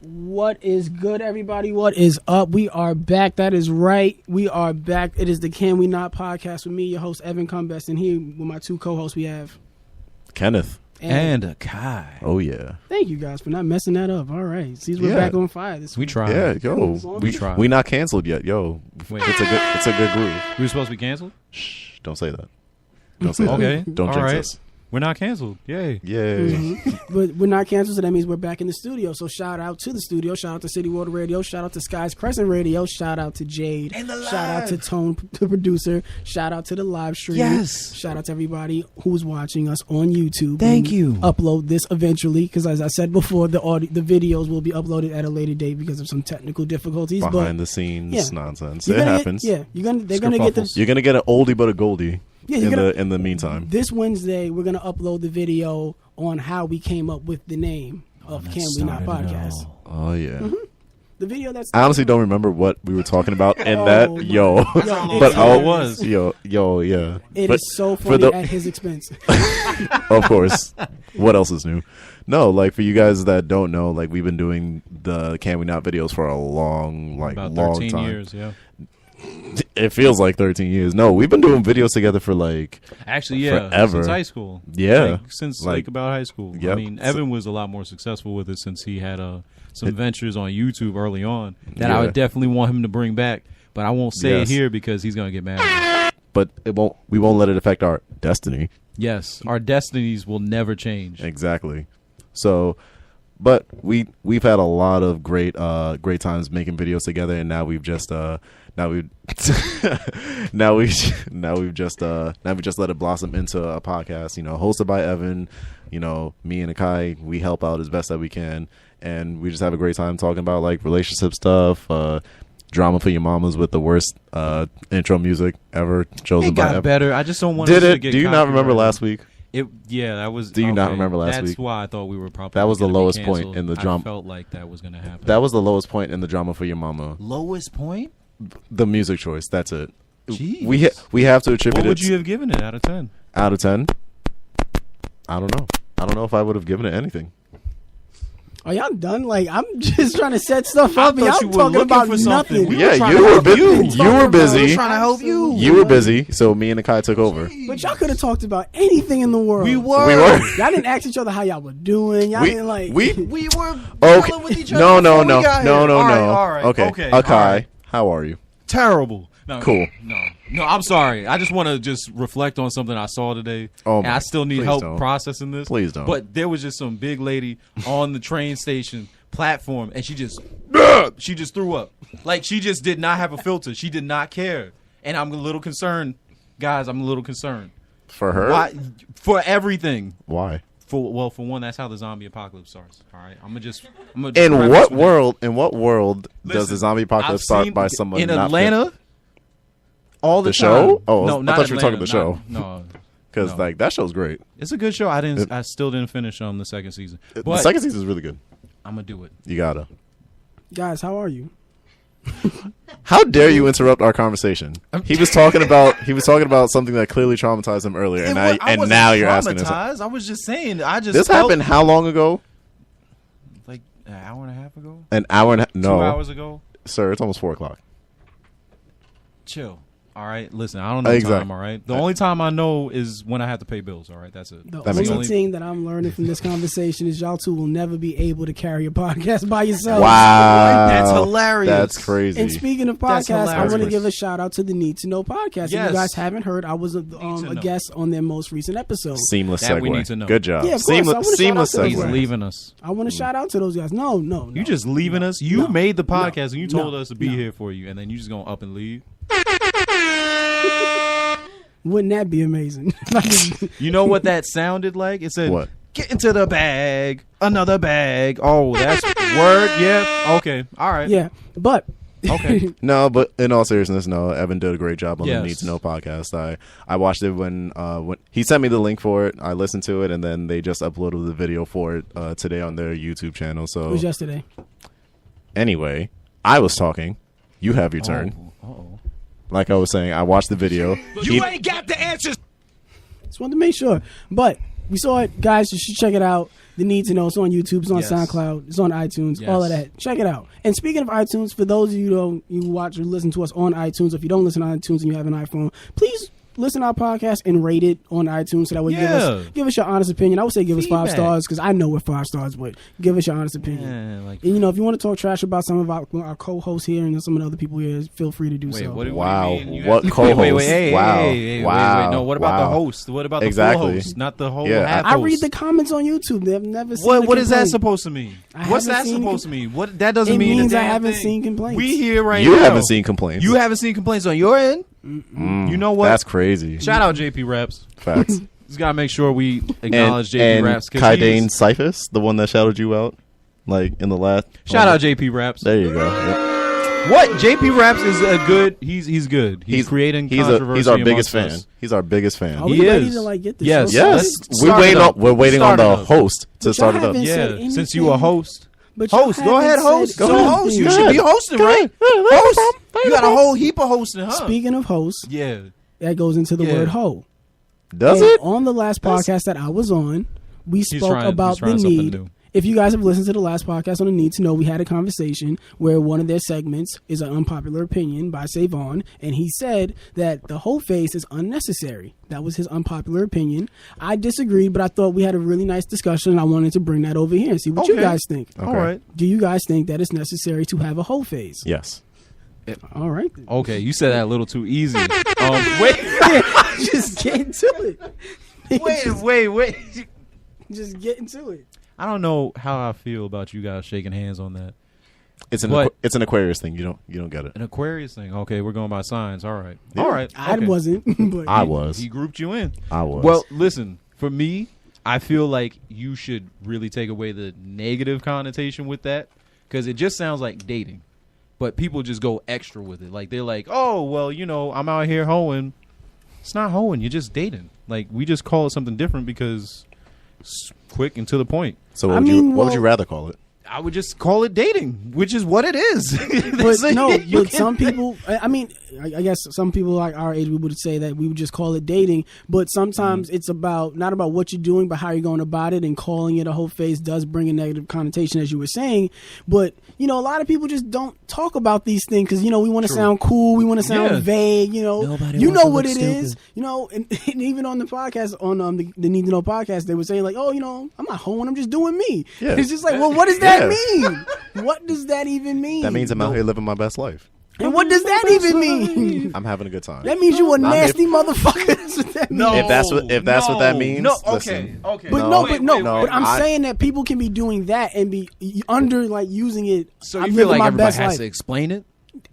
What is good, everybody? What is up? We are back. That is right. We are back. It is the Can We Not podcast with me, your host, Evan Cumbest, and here with my two co-hosts we have... Kenneth. And Kai. Oh, yeah. Thank you guys for not messing that up. All right. See, we're back on fire this week. We tried. Yeah, yo. We tried. We not canceled yet, yo. Wait. It's a good groove. We were supposed to be canceled? Shh, don't say that. Don't say Okay. that. Don't All jinx right. us. We're not canceled. Yay. Yay. Mm-hmm. But we're not canceled, so that means we're back in the studio. So shout out to the studio. Shout out to City Water Radio. Shout out to Sky's Crescent Radio. Shout out to Jade. Shout out to Tone, the producer. Shout out to the live stream. Yes. Shout out to everybody who's watching us on YouTube. Thank We you. Upload this eventually because, as I said before, the videos will be uploaded at a later date because of some technical difficulties. Behind the scenes nonsense. It happens. They're gonna get this. You're gonna get an oldie but a goldie. Yeah, in the meantime. This Wednesday, we're gonna upload the video on how we came up with the name of Can We Not Podcast. Oh yeah. Mm-hmm. The video that's I honestly don't remember what we were talking about in Oh, that. my Yo, God. but It's oh, hilarious. yo, yeah. It But is so for funny the- at his expense. Of course. What else is new? No, like for you guys that don't know, like we've been doing the Can We Not videos for a long About long 13 time. years, yeah. It feels like 13 years. No, we've been doing videos together for like Actually, yeah. Forever. Since high school. Yeah. Like, since Like, about high school. I yep. mean, Evan was a lot more successful with it since he had some ventures on YouTube early on that Yeah. I would definitely want him to bring back. But I won't say Yes. it here because he's going to get mad at me. but we won't let it affect our destiny. Yes, our destinies will never change. Exactly. So, but we've had a lot of great times making videos together, and now we've just now we've just let it blossom into a podcast. You know, hosted by Evan. You know, me and Akai, we help out as best that we can, and we just have a great time talking about like relationship stuff. Drama for Your Mamas with the worst intro music ever chosen It by got Evan. better. I just don't want Did to it? Do you not remember last week? That was. Do you not remember last week? That's why I thought we were probably. That was the gonna be lowest point canceled. in the drama. I felt like that was going to happen. That was the lowest point in the Drama for Your Mama. lowest point. The music choice. That's it. Jeez. We have to attribute What would it you have given it out of 10? out of 10. I don't know. I don't know if I would have given it anything. Are y'all done? Like, I'm just trying to set stuff I up, and thought y'all you were talking looking about for something. nothing. We Yeah, trying you to were help busy. you. You were busy. Trying to help you. You were busy, so me and Akai took over. But y'all could have talked about anything in the world. We were. We were. Y'all didn't ask each other how y'all were doing. Y'all didn't like. we We were okay. dealing with each other. No. before we got here. All All right. Okay. Okay. Akai, all right. how are you? Terrible. No, Cool. No, I'm sorry. I just want to just reflect on something I saw today. Oh, and I still need please help don't. processing this. Please don't. But there was just some big lady on the train station platform, and she just threw up. Like, she just did not have a filter. She did not care. And I'm a little concerned. Guys, I'm a little concerned. For her? Why? For everything. Why? For one, that's how the zombie apocalypse starts. All right, I'm gonna just In preface what with world? In what world does Listen, the zombie apocalypse I've start seen- by someone in not Atlanta? All the The show? time. Oh, no, I not thought you were talking Atlanta, the show. No, Because no. like that show's great. it's a good show. I still didn't finish on the second season, The but second season is really good. I'm gonna do it. You gotta. Guys, how are you? How dare you interrupt our conversation? He was talking about something that clearly traumatized him earlier, and now you're asking us. I was just saying. I just This happened how long ago? like an hour and a half ago. An hour and no, 2 hours ago. sir. It's almost 4:00. Chill. All right, listen, I don't know Exactly. time. All right, the only time I know is when I have to pay bills. All right, that's it. The That makes only sense. thing that I'm learning from this conversation is y'all two will never be able to carry a podcast by yourselves. Wow, That's hilarious. That's crazy. And speaking of That's podcasts, I want to hilarious. give a shout out to the Need to Know podcast. If Yes. you guys haven't heard, I was a know. guest on their most recent episode. Seamless That segue. we need to know. Good job. Yeah, of course. I wanna shout Seamless out to He's those segue. leaving us. I want to shout out to those guys. No. You just leaving us. You No. made the podcast and you told No. us to be No. here for you, and then you just gonna up and leave. Wouldn't that be amazing? You know what that sounded like? It said, What? "Get into the bag, another bag." Oh, that's word. Yeah. Okay. All right. Yeah, but Okay. No, but in all seriousness, no. Evan did a great job on Yes. the Need to Know podcast. I watched it when he sent me the link for it. I listened to it, and then they just uploaded the video for it today on their YouTube channel. it So was yesterday. anyway, I was talking. You have your turn. Oh. Like I was saying, I watched the video. You ain't got the answers. Just wanted to make sure. But we saw it, guys. You should check it out. The Need to Know. It's on YouTube. It's on Yes. SoundCloud. It's on iTunes. Yes. All of that. Check it out. And speaking of iTunes, for those of you who you watch or listen to us on iTunes, if you don't listen to iTunes and you have an iPhone, please listen to our podcast and rate it on iTunes so that way Yeah. give us your honest opinion. I would say give us 5 Feedback. stars because I know we're 5 stars, but give us your honest opinion. Yeah, like, And you know, if you want to talk trash about some of our co-hosts here and some of the other people here, feel free to do wait, so. what do Wow. you mean? You What have- co-host? Wait, hey, Wow. hey, Wow. wait. No, what about Wow. the host? What about the Exactly. full host? Not the whole Yeah, half I host. read the comments on YouTube. They've never seen a What is that complaint. supposed to mean? I What's haven't that seen supposed to mean? What that doesn't It mean. means a I damn haven't thing. seen complaints. We here right You now. haven't seen complaints. You haven't seen complaints on your end. You know what? That's crazy. Shout out JP Raps. Facts. Just gotta make sure we acknowledge JP and Raps. Kaidane Cyphus, the one that shouted you out, like in the last. Shout out JP Raps. There you go. Yep. What JP Raps is a good. He's good. He's creating controversy. He's our biggest amongst fan. us. He's our biggest fan. Are we He ready is. to like get this Yes. show Yes, started? we're waiting on the host to But start y'all it up. haven't said Yeah, anything. since you a host. But y'all Host, go ahead, haven't host. said So ahead. host, you Go should ahead. be hosting, Go right? ahead. Host. You got a whole heap of hosting, huh? Speaking of hosts, Yeah. that goes into the Yeah. word hoe. Does And it? on the last podcast that I was on, we spoke trying about the something need. new. If you guys have listened to the last podcast on the Need to Know, we had a conversation where one of their segments is an unpopular opinion by Savon, and he said that the whole face is unnecessary. That was his unpopular opinion. I disagreed, but I thought we had a really nice discussion, and I wanted to bring that over here and see what you Okay. guys think. Okay. All right. Do you guys think that it's necessary to have a whole face? Yes. All right. then. Okay, you said that a little too easy. Wait, Just get into it. wait. Just get into it. I don't know how I feel about you guys shaking hands on that. It's an What? it's an Aquarius thing. You don't get it. An Aquarius thing. Okay, we're going by signs. All right. Yeah. All right. I okay. wasn't, but I was. He grouped you in. I was. Well, listen, for me, I feel like you should really take away the negative connotation with that because it just sounds like dating. But people just go extra with it. Like, they're like, oh, well, you know, I'm out here hoeing. It's not hoeing. You're just dating. Like, we just call it something different because it's quick and to the point. so I what mean, would you well- rather call it? I would just call it dating, which is what it is. But no, You but can- some people, I mean, I guess some people like our age, we would say that we would just call it dating. But sometimes it's about, not about what you're doing, but how you're going about it. And calling it a whole face does bring a negative connotation, as you were saying. But, you know, a lot of people just don't talk about these things because, you know, we want to sound cool. We want to sound Yeah. vague, you know. Nobody You wants know to what look it is. stupid. You know, and even on the podcast, on the Need to Know podcast, they were saying like, oh, you know, I'm not hoeing, I'm just doing me. Yeah. It's just like, well, what does that Yeah. mean? What does that even mean? That means I'm out here living my best life. And what does that even mean? I'm having a good time. That means you a I'm nasty here- motherfucker. That's what that means. If that's what that means, No, okay, listen. okay. But No, but I'm I- saying that people can be doing that and be under like using it. So I'm you feel living like my everybody best has life. to explain it?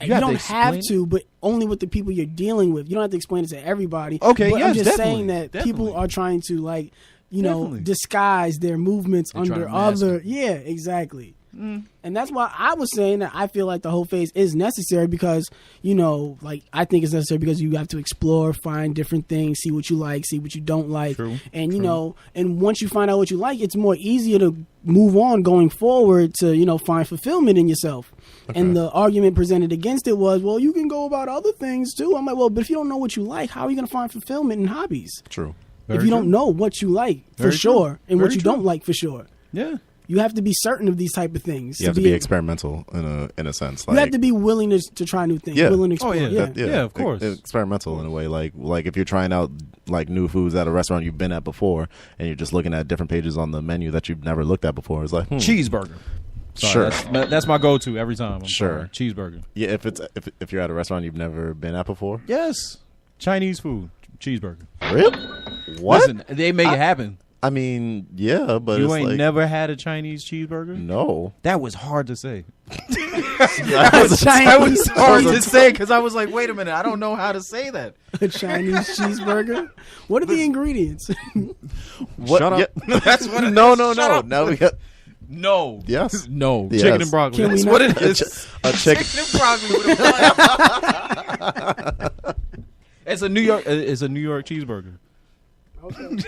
You don't explain have it? to, but only with the people you're dealing with. You don't have to explain it to everybody. Okay, but I'm yes, just definitely, saying that definitely. people are trying to like, you know, Definitely. disguise their movements They're trying under to mask other. it. Yeah, exactly. And that's why I was saying that I feel like the whole phase is necessary because, you know, like I think it's necessary because you have to explore, find different things, see what you like, see what you don't like. True, And, you know, and once you find out what you like, it's more easier to move on going forward to, you know, find fulfillment in yourself. And the argument presented against it was, well, you can go about other things too. I'm like, well, but if you don't know what you like, how are you going to find fulfillment in hobbies? True. If you don't know what you like for Very true. sure and what Very you true. don't like for sure. Yeah. You have to be certain of these type of things. You have to be experimental in a sense. Like, you have to be willing to try new things. Yeah. Willing to explore. Yeah, of course. Experimental in a way. Like if you're trying out like new foods at a restaurant you've been at before, and you're just looking at different pages on the menu that you've never looked at before, it's like Cheeseburger. Sure. That's my go-to every time. I'm Sure. sorry. Cheeseburger. Yeah, if you're at a restaurant you've never been at before. Yes. Chinese food. Cheeseburger. Really? What? Listen, they make it happen. I mean, yeah, but You it's ain't like, never had a Chinese cheeseburger? No. That was hard to say. That was That was hard to say because I was like, wait a minute, I don't know how to say that. A Chinese cheeseburger. What are the ingredients? What? Shut up. Yeah. That's what it No, is. no, Shut no. up. Now we got No. Yes. No. Yes. Chicken and broccoli. Can we That's not- what it is. a chicken. Chicken and broccoli with a It's a New York cheeseburger. Okay.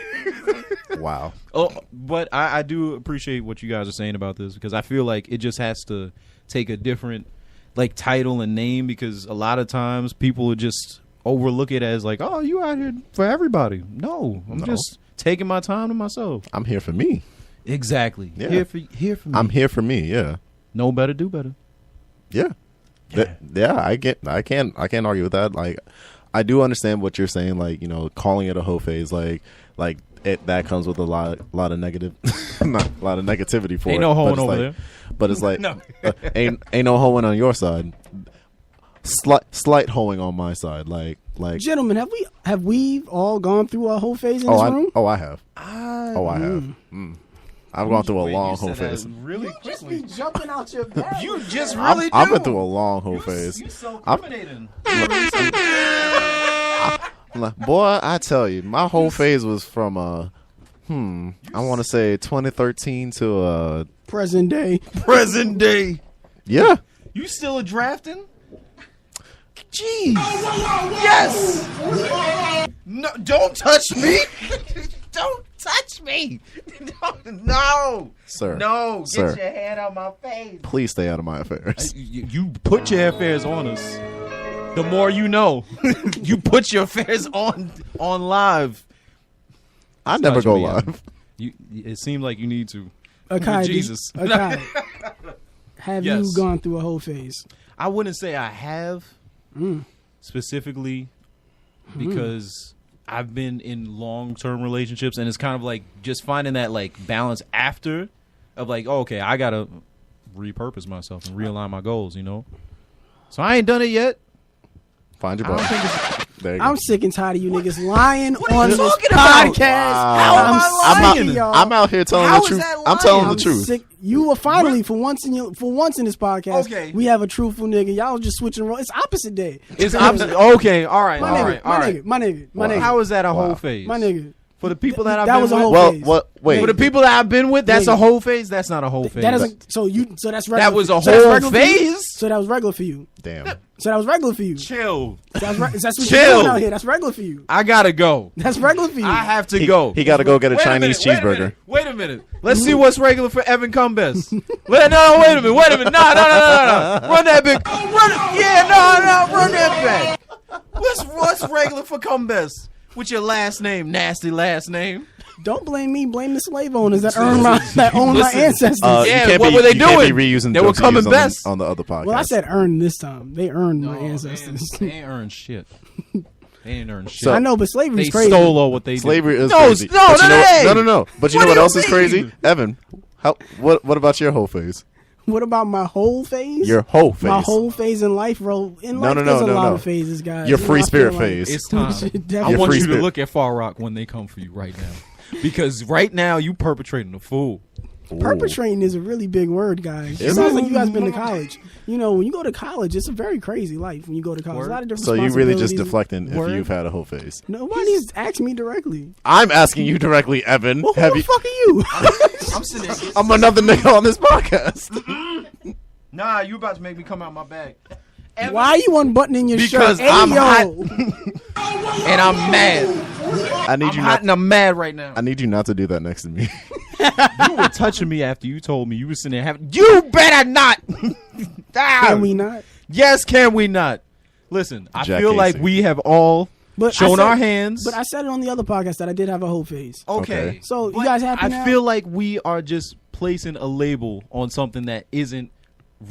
Wow. Oh, but I do appreciate what you guys are saying about this because I feel like it just has to take a different like title and name because a lot of times people would just overlook it as like, oh, you out here for everybody. No, I'm just taking my time to myself. I'm here for me. Exactly. Yeah. Here for me. I'm here for me. Yeah. Know better, do better. Yeah. I can't argue with that. Like, I do understand what you're saying. Like, you know, calling it a hoe phase, like that comes with a lot of negative, not a lot of negativity for Ain't it. no But hoeing it's over like- there. But it's like, No. ain't no hoeing on your side. Slight hoeing on my side. Like. Gentlemen, have we all gone through a whole phase in this room? I have. I have. I've gone through a long hoe phase. Really Just be jumping out your bag. You just really I've been through a long hoe phase. You so I'm- incriminating. Boy, I tell you, my whole phase was from I want to say 2013 to Present day. Present day. yeah. You still a drafting? Jeez. Yes. No, don't touch me. Don't touch me. No. Sir. No. Get Sir. your hand out my face. Please stay out of my affairs. You put your affairs on us. The more you know. You put your affairs on live. I never touch go me, live. It seems like you need to. Akai, Jesus. Akai, have Yes. you gone through a whole phase? I wouldn't say I have specifically because I've been in long-term relationships and it's kind of like just finding that like balance after of like, oh, okay, I got to repurpose myself and realign my goals, you know? So I ain't done it yet. Find your I don't brother. think it's There you go. I'm sick and tired of you niggas lying on this talking about? podcast. How am I sick lying? of y'all. I'm out here telling How the is truth. that I'm telling lying? the truth. Sick. You were finally for once in this podcast. Okay. We have a truthful nigga. Y'all just switching roles. It's opposite day. It's opposite. Okay, all right, My all nigga, right, my all right. nigga, my nigga, my Wow. nigga, How is that a Wow. whole phase? my nigga. For the people that I've That been was a with? whole Well, phase. what? Wait. For the people that I've been with, that's Nigga. a whole phase? That's not a whole phase. That doesn't. So that's regular. That was a so that's whole regular for you? phase? So that was regular for you. Damn. So that was regular for you. Chill. That's what Chill. you're doing out here. That's regular for you. I gotta go. That's regular for you. I have to He, go. he got to go get a Wait Chinese minute, cheeseburger. Wait a minute. Let's see what's regular for Evan Cumbest. Wait a minute. No. Run that big. Run that back. What's regular for Cumbest? With your last name, nasty last name. Don't blame me. Blame the slave owners that own my Listen. ancestors. Yeah, you can't what be, were they you can't doing? be reusing They were jokes you coming used best. on the other podcast. Well, I said earned this time. They earned my ancestors. They ain't earned shit. They ain't earned shit. So- I know, but slavery's They crazy. stole all what they did. slavery is No, crazy. no, But you know hey! what- no. But you What know what do you else is mean? crazy, Evan? What about your whole phase? What about my whole phase? Your whole phase. My whole phase in life, bro. In life, there's a lot of phases, guys. Your You know, free I feel spirit like phase. It's time. should I definitely- want free you to spirit. look at Far Rock when they come for you right now. Because right now you perpetrating a fool. Ooh. Perpetrating is a really big word, guys. It Is sounds it? like you guys been to college. You know, when you go to college, it's a very crazy life. When you go to college, Word. a lot of different. So you really just responsibilities. deflecting if Word. you've had a whole phase. Nobody's asked me directly. I'm asking you directly, Evan. Well, who Have the you? fuck are you? I'm sitting. I'm another nigga on this podcast. Nah, you about to make me come out my bag. Why are you unbuttoning your Because shirt? Hey, I'm yo. hot. And I'm mad. I need I'm you hot not. and I'm mad right now. I need you not to do that next to me. You were touching me after you told me you were sitting there having. You better not. Can we not? Yes, can we not? Listen, I Jack feel like Casey. we have all But I shown said- our hands. But I said it on the other podcast that I did have a whole phase. Okay. Okay. So you But guys happy I now? feel like we are just placing a label on something that isn't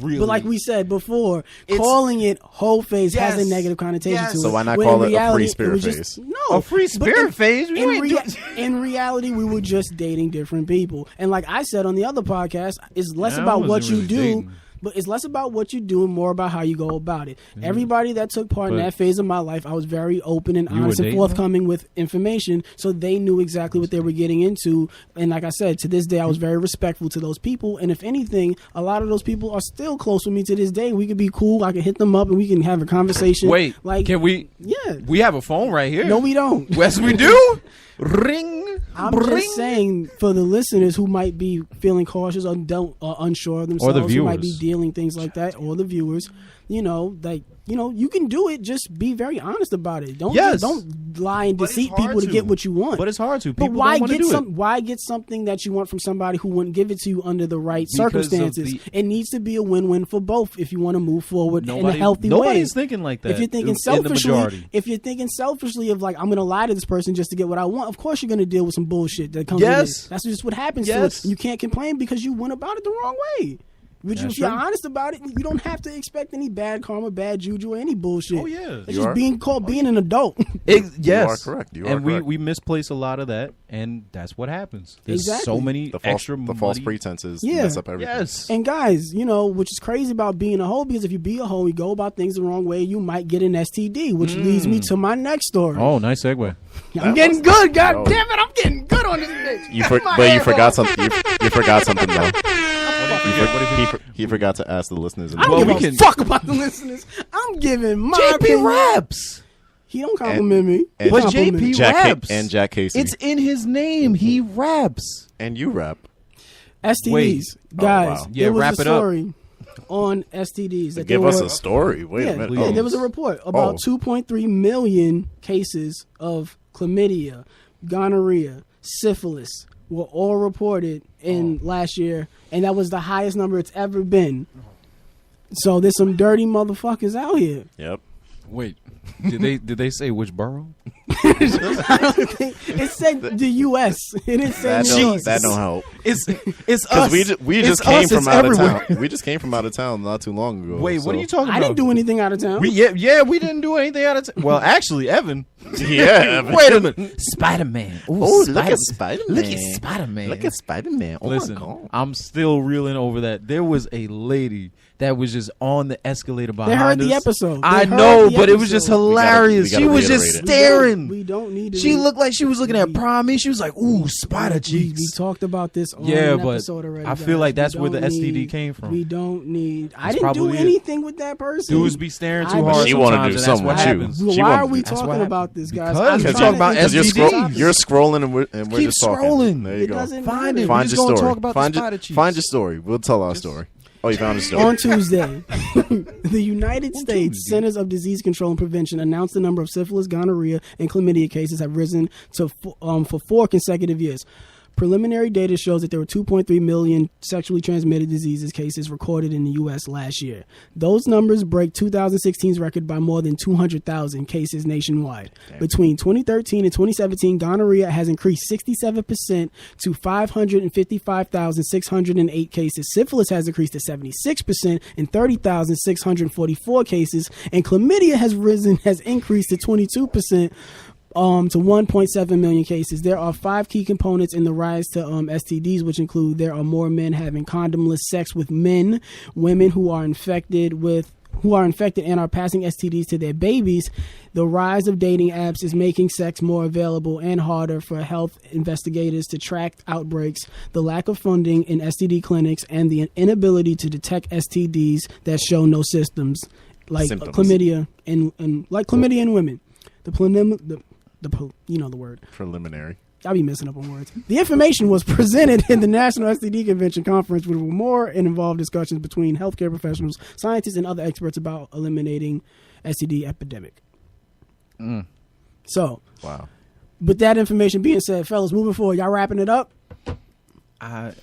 really. But like we said before, It's- calling it whole face has Yes. a negative connotation Yes. to it. So why not when call in it a free reality, spirit was face? just- No, A free But spirit phase? You ain't in reality, we were just dating different people. And like I said on the other podcast, it's less Yeah, I about wasn't what you really do. dating. But it's less about what you do and more about how you go about it. Everybody that took part in But- that phase of my life, I was very open and You were honest and dating forthcoming with information, so they knew exactly what they were getting into. And like I said, to this day, I was very respectful to those people. And if anything, a lot of those people are still close with me to this day. We could be cool. I can hit them up and we can have a conversation. Wait, like can we? Yeah. We have a phone right here. No, we don't. Yes, we do. Ring. I'm Ring. just saying for the listeners who might be feeling cautious or unsure of themselves, who might be viewers. dealing things like that, or the viewers, you can do it. Just be very honest about it. Yes. Don't lie and But it's deceive hard people to to. get what you want. But it's hard to. But People why don't want to get do it. why get something that you want from somebody who wouldn't give it to you under the right Because of circumstances? the- It needs to be a win-win for both if you want to move forward in a healthy way. Nobody's thinking like that. If you're thinking in the selfishly, majority. if you're thinking selfishly of like I'm going to lie to this person just to get what I want, of course you're going to deal with some bullshit that comes Yes. with it. That's just what happens. Yes. To it. You can't complain because you went about it the wrong way. But That's if you're true. honest about it, you don't have to expect any bad karma, bad juju, or any bullshit. Oh, yeah. it's You just are- being called being an adult. Yes, You are correct. You are and correct. we misplace a lot of that, and that's what happens. There's Exactly. so many The false, extra the false muddy- pretenses Yeah. mess up everything. Yes. And guys, which is crazy about being a hoe, because if you be a hoe, you go about things the wrong way, you might get an STD, which leads me to my next story. Oh, nice segue. I'm getting good. God Yo. damn it, I'm getting good on this bitch. But you forgot something. You forgot something though. He forgot to ask the listeners. I don't Well, give we a can- fuck about the listeners. I'm giving my JP opinion. raps. He don't compliment me. and- He But compliment me. JP Jack raps. and Jack Casey. It's in his name. He raps. and you rap. STDs, Wait. guys. wow. Yeah, there was wrap a it up. story on STDs that Give there us were, a story. Wait yeah, a minute. yeah, Oh. there was a report about Oh. 2.3 million cases of chlamydia, gonorrhea, syphilis were all reported in last year, and that was the highest number it's ever been. So there's some dirty motherfuckers out here. Yep. Wait, did they say which borough? It said the U.S. It didn't say That New York. don't help. It's Because us. we It's just came us, from it's out everywhere. of town. We just came from out of town not too long ago. Wait, what are you talking about? I didn't do anything out of town. We, we didn't do anything out of time. Well, actually, Evan. Yeah. Wait a minute. Spider-Man. Oh, look at Spider-Man. Look at Spider-Man. Look at Spider-Man. Oh Listen, my God. I'm still reeling over that. There was a lady that was just on the escalator behind They heard the us. episode. They I heard know, the but it was just episode. hilarious. We gotta She was just reiterate it. staring. We don't need to. She looked like she was looking at Prime. She was like, "Ooh, spider We cheeks." talked about this on Yeah, an but episode already. I feel like guys. that's We where the don't STD need- came from. We don't need. I That's didn't do probably it. anything with that person. Dudes be staring too I- hard. She wanna sometimes, do and something that's with what you. happens. Well, She why wanted are we to- That's what talking happened. about this, guys? Because I'm you're trying talking about to- STDs. You're scrolling and we're Keep just talking. scrolling. There you It go. doesn't Find matter. it. Find just your gonna story. talk about the spider cheeks. Find your story. We'll tell our story. Oh, you found a story. On Tuesday, the United States Centers of Disease Control and Prevention announced the number of syphilis, gonorrhea, and chlamydia cases have risen to for 4 consecutive years. Preliminary data shows that there were 2.3 million sexually transmitted diseases cases recorded in the U.S. last year. Those numbers break 2016's record by more than 200,000 cases nationwide. Damn. Between 2013 and 2017, gonorrhea has increased 67% to 555,608 cases. Syphilis has increased to 76% and 30,644 cases. And chlamydia has increased to 22%. To 1.7 million cases. There are 5 key components in the rise to STDs, which include there are more men having condomless sex with men, women who are infected and are passing STDs to their babies. The rise of dating apps is making sex more available and harder for health investigators to track outbreaks. The lack of funding in STD clinics and the inability to detect STDs that show no symptoms, like Symptoms. chlamydia and like chlamydia in women. You know the word. Preliminary. I'll be messing up on words. The information was presented in the National STD Convention Conference, with more and involved discussions between healthcare professionals, scientists, and other experts about eliminating STD epidemic. So, Wow. with that information being said, fellas, moving forward, y'all wrapping it up?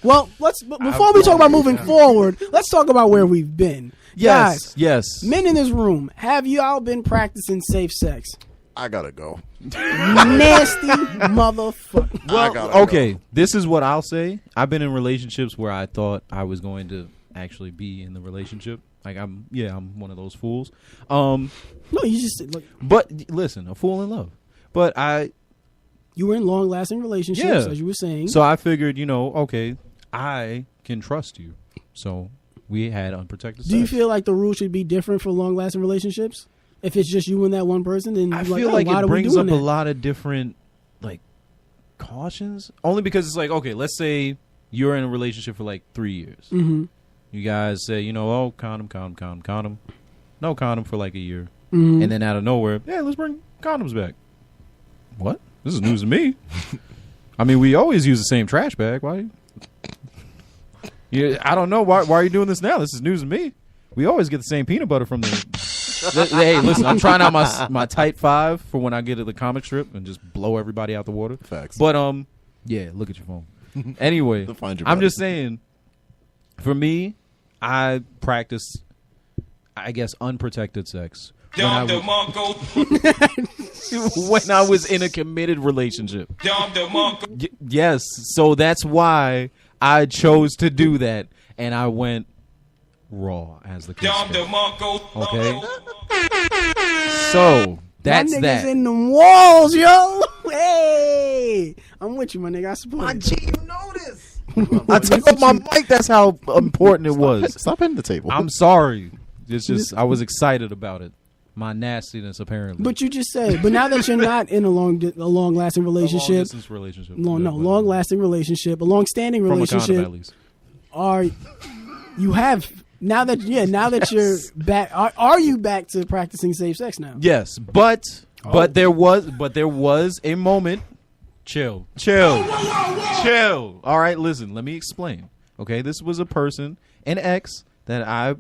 Well, before we talk about moving forward, let's talk about where we've been. Yes, Guys, yes. men in this room, have y'all been practicing safe sex? I gotta go. Nasty motherfucker. I gotta Okay, this is what I'll say. I've been in relationships where I thought I was going to actually be in the relationship. Like I'm one of those fools. No, you just like But listen, a fool in love. But you were in long lasting relationships, Yeah. as you were saying. so I figured, okay, I can trust you. So we had unprotected sex. Do you feel like the rules should be different for long lasting relationships? If it's just you and that one person, then I you're feel like, like why it are we brings doing up a that? lot of different like cautions. Only because it's like, okay, let's say you're in a relationship for like 3 years. Mm-hmm. You guys say, condom. No condom for like a year. Mm-hmm. And then out of nowhere, yeah, let's bring condoms back. What? This is news to me. I mean, we always use the same trash bag. Why? Yeah, I don't know. Why are you doing this now? This is news to me. We always get the same peanut butter from the... Hey, listen, I'm trying out my tight 5 for when I get to the comic strip and just blow everybody out the water. Facts. But, yeah, look at your phone. Anyway, They'll find your I'm body. just saying, for me, I practice, I guess, unprotected sex when I was in a committed relationship. Yes, so that's why I chose to do that, and I went raw, as the case goes. Okay, so that's my niggas that. in them walls, yo. Hey, I'm with you, my nigga. I suppose. I took off my mic. That's how important it was. Stop hitting the table. I'm sorry. It's just I was excited about it. My nastiness, apparently. But you just said. But now that you're not in a long lasting relationship, long-distance relationship. long lasting relationship, a long standing From a condom, relationship, at least. are you have now that you're back? Are you back to practicing safe sex now? Yes, but there was a moment. Chill. All right, listen. Let me explain. Okay, this was a person, an ex that I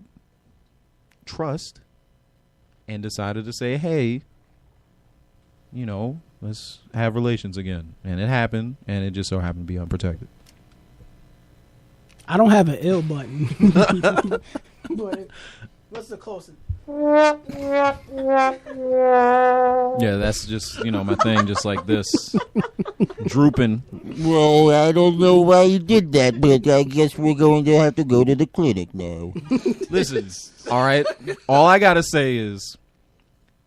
trust, and decided to say, "Hey, let's have relations again." And it happened, and it just so happened to be unprotected. I don't have an ill button. But what's the closest? Yeah, that's just my thing, just like this, drooping. Well, I don't know why you did that, but I guess we're going to have to go to the clinic now. Listen, all right. All I gotta say is,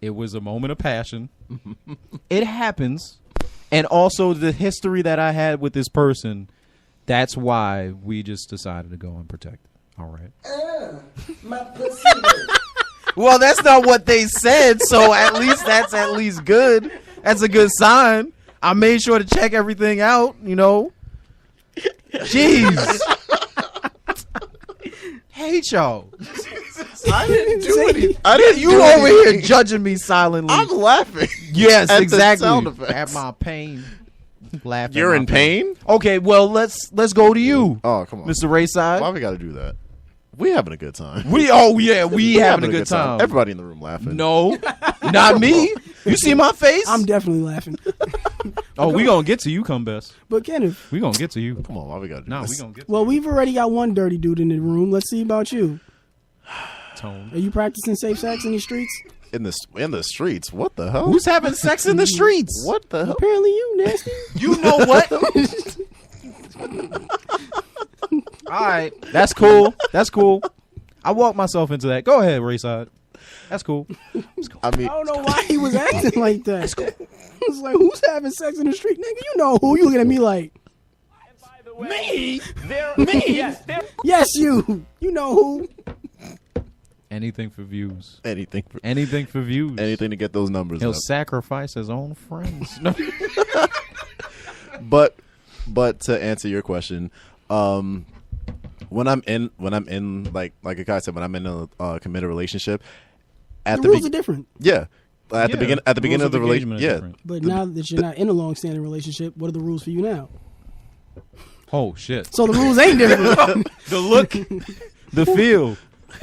it was a moment of passion. It happens, and also the history that I had with this person. That's why we just decided to go unprotected. All right. My pussy. Well, that's not what they said, so at least that's at least good. That's a good sign. I made sure to check everything out, Jeez. Hate y'all. I didn't do anything. I didn't You do over anything. here judging me silently. I'm laughing. Yes, at the exactly. sound effects. At my pain. Laugh. You're in pain? Okay, well let's go to you, Oh, come on. Mr. Rayside. Why we got to do that? We having a good time. We having a good time. Everybody in the room laughing. No, not me. You see my face? I'm definitely laughing. Oh, we gonna get to you, come best. But Kenneth, We gonna get to you. Come on, why we got to do No, this? we gonna get to well, we've already got one dirty dude in the room. Let's see about you. Tone. Are you practicing safe sex in the streets? in the streets. What the hell? Who's having sex in the streets? What the hell? Apparently, you nasty. You know what? All right, that's cool. That's cool. I walked myself into that. Go ahead, Rayside. That's cool. I mean, I don't know why he was acting like that. I was like, who's having sex in the street, nigga? You know who? You looking at me like, Me? Me? Yes, yes, you. You know who? Anything for views. anything, for, Anything for views. anything to get those numbers He'll up. sacrifice his own friends. No. But to answer your question, when I'm in like a guy said, when I'm in a committed relationship, at The rules are different. yeah, at the Yeah, beginning rules of the engagement relationship, are yeah, different. But now that you're not in a long-standing relationship, what are the rules for you now? Oh shit. So the rules ain't different. The look, the feel.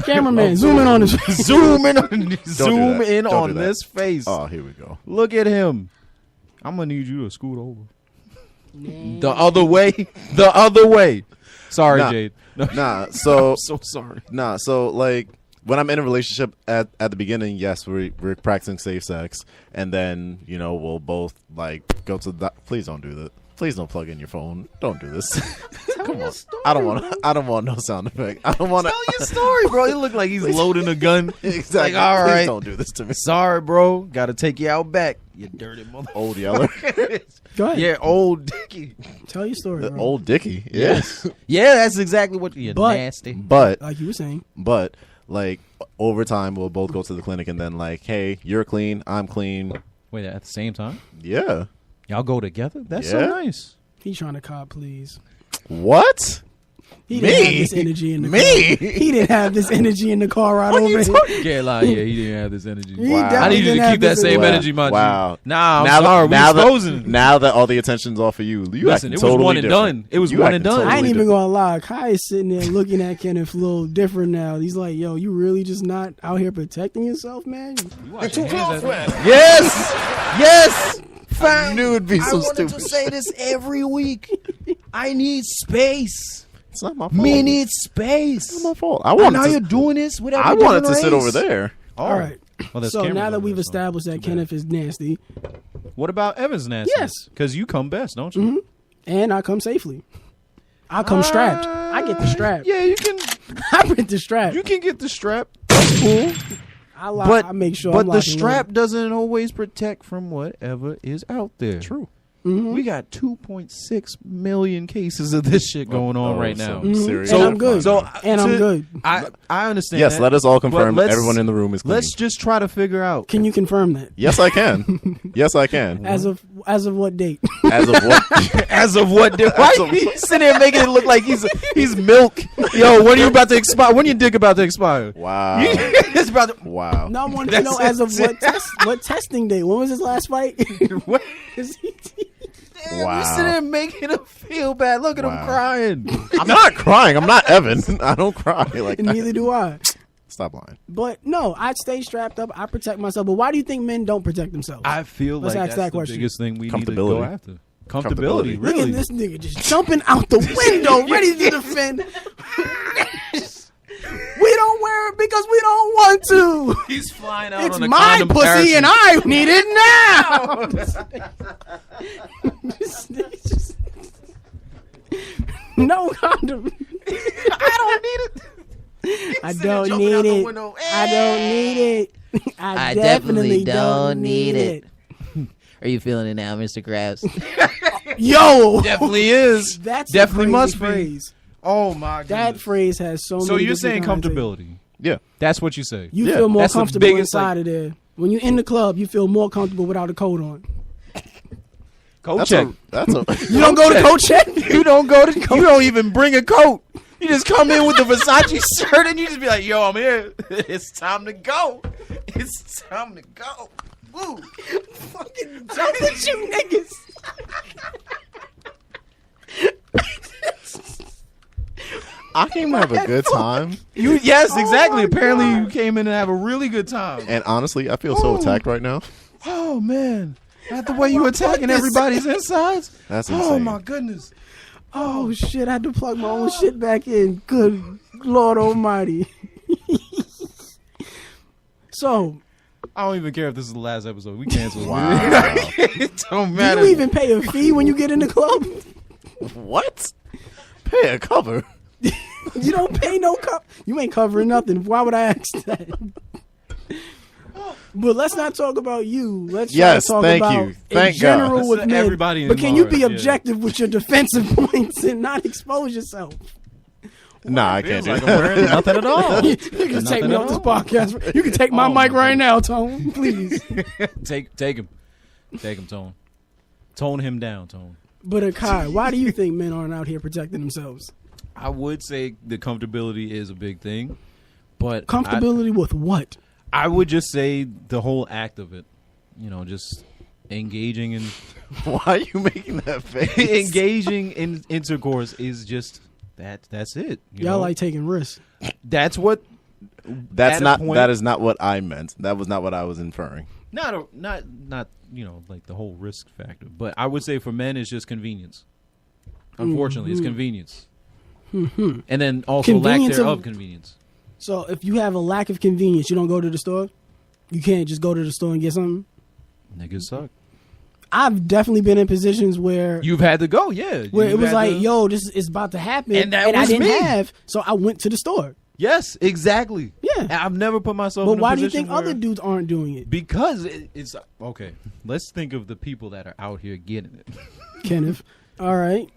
Cameraman, zoom in on this. Zoom in on, that. zoom in Don't on do that. this face. Oh, here we go. Look at him. I'm gonna need you to scoot over. The other way. The other way. Sorry, Nah. Jade. No, Nah, so I'm so sorry. Nah, so like when I'm in a relationship at the beginning, yes, we're practicing safe sex, and then we'll both like go to the. Please don't do that. Please don't plug in your phone. Don't do this. Come on. I don't want no sound effect. I don't want to. Tell your story, bro. It looked like he's loading a gun. Exactly. Like, all Please right. don't do this to me. Sorry, bro. Got to take you out back. You dirty mother. Old Yeller. Go ahead. Yeah, old Dickie. Tell your story, bro. Old Dickie. Yes. Yeah, that's exactly what you're But- nasty. But Like you were saying. like over time, we'll both go to the clinic, and then like, hey, you're clean, I'm clean. Wait, at the same time? Yeah. Y'all go together? That's so Yeah. nice. He's trying to cop, please. What? He didn't have Me? this energy in the Me? car. He didn't have this energy in the car right over here. Can't lie, yeah, he didn't have this energy. He Wow. I definitely need you didn't to have keep that this same Wow. energy, my G. Wow. Nah, I'm now sorry. We now exposing that, now that all the attention's off of you, Listen, acting it was totally one and different. done. It was You one and acting done. I ain't totally even different. gonna lie. Kai is sitting there looking at Kenneth a little different now. He's like, yo, you really just not out here protecting yourself, man? Too close, man. Yes, yes. I knew it'd be so wanted stupid. to say this every week. I need space. It's not my fault. Me need space. It's not my fault. I And wanted now to. you're doing this with every I wanted to different sit race. over there. All right. Well, there's So cameras now that over we've there, so established that too bad. Kenneth is nasty, What about Evans nasty? Yes. Because you come best, don't you? and I come safely. I come strapped. I get the strap. Yeah, you can. I get the strap. You can get the strap. I make sure. But I'm the locked and strap loaded. doesn't always protect from whatever is out there. True. We got 2.6 million cases of this shit going on right now. Serious. And I'm good. So And I'm good. I understand. Yes, that, let us all but confirm let's- everyone in the room is clean. Let's just try to figure out. Can you confirm that? Yes, I can. Yes, I can. As of what date? As of what? As of what? Why you sitting there making it look like he's milk? Yo, when are you about to expire? When your dick about to expire? Wow. It's about to. Wow. No, I want to know as of what testing date. When was his last fight? What? Wow. You sitting there making him feel bad. Look at him Wow. crying. I'm not crying. I'm not Evan. I don't cry like that. Neither do I. Stop lying. But no, I stay strapped up. I protect myself. But why do you think men don't protect themselves? I feel Let's like ask that's that the question. biggest thing we need to go Comfortability. after. Comfortability, Look really. at this nigga just jumping out the window, ready to defend. We don't wear it because we don't want to. He's flying out It's on a my condom pussy parachute. and I need it now. No condom. I don't need it. I don't need it. I don't need it. I definitely don't need it. Are you feeling it now, Mr. Krabs? Yo, Definitely is. that's definitely a crazy must phrase. be. Oh my god. That phrase has so many. So you're different saying connotations. comfortability? Yeah. That's what you say. You Yeah, feel more that's the comfortable biggest, inside of there. When you're in the club, you feel more comfortable without a coat on. Coat That's check. that's a You don't go to coat check. You don't go to. You don't even bring a coat. You just come in with the Versace shirt and you just be like, "Yo, I'm here. It's time to go. It's time to go." Woo. Fucking jump at you niggas. I came to have a good time. Yes, exactly. my Apparently, God. you came in and have a really good time. And honestly, I feel so attacked right now. Oh man, not the way you attacking everybody's insides. That's Oh insane. my goodness. Oh shit! I had to plug my own shit back in. Good Lord Almighty. So, I don't even care if this is the last episode. We cancel. Wow. It don't do matter. you even pay a fee when you get in the club? What? Pay a cover. You don't pay no cover. You ain't covering nothing. Why would I ask that? But let's not talk about you. Let's try Yes, to talk thank about you. Thank in general God. Let's with let men. everybody But can you be involved, yeah. objective with your defensive points and not expose yourself? Nah, I can't do like that. I'm wearing nothing at all. You can take me Nothing off this at all. podcast. You can take my Oh, mic my right now, Tone. Please. Take him, Tone. Tone him down, Tone. But Akai, why do you think men aren't out here protecting themselves? I would say the comfortability is a big thing, but Comfortability with what? I would just say the whole act of it. You know, just engaging in Why are you making that face? engaging in intercourse is just that's it. You Y'all know? like taking risks. That's what. That's at a not. point- That is not what I meant. That was not what I was inferring. Not you know, like the whole risk factor, but I would say for men it's just convenience. Unfortunately, it's convenience, and then also lack Convenience thereof of- convenience. So if you have a lack of convenience, you don't go to the store. You can't just go to the store and get something. Niggas suck. I've definitely been in positions where You've had to go, yeah. where it You've was had like, to- yo, this is about to happen, And that I was didn't me. have, so I went to the store. Yes, exactly. Yeah. And I've never put myself But in a why do you position think other where- dudes aren't doing it, Because it's okay. Let's think of the people that are out here getting it. Kenneth? All right.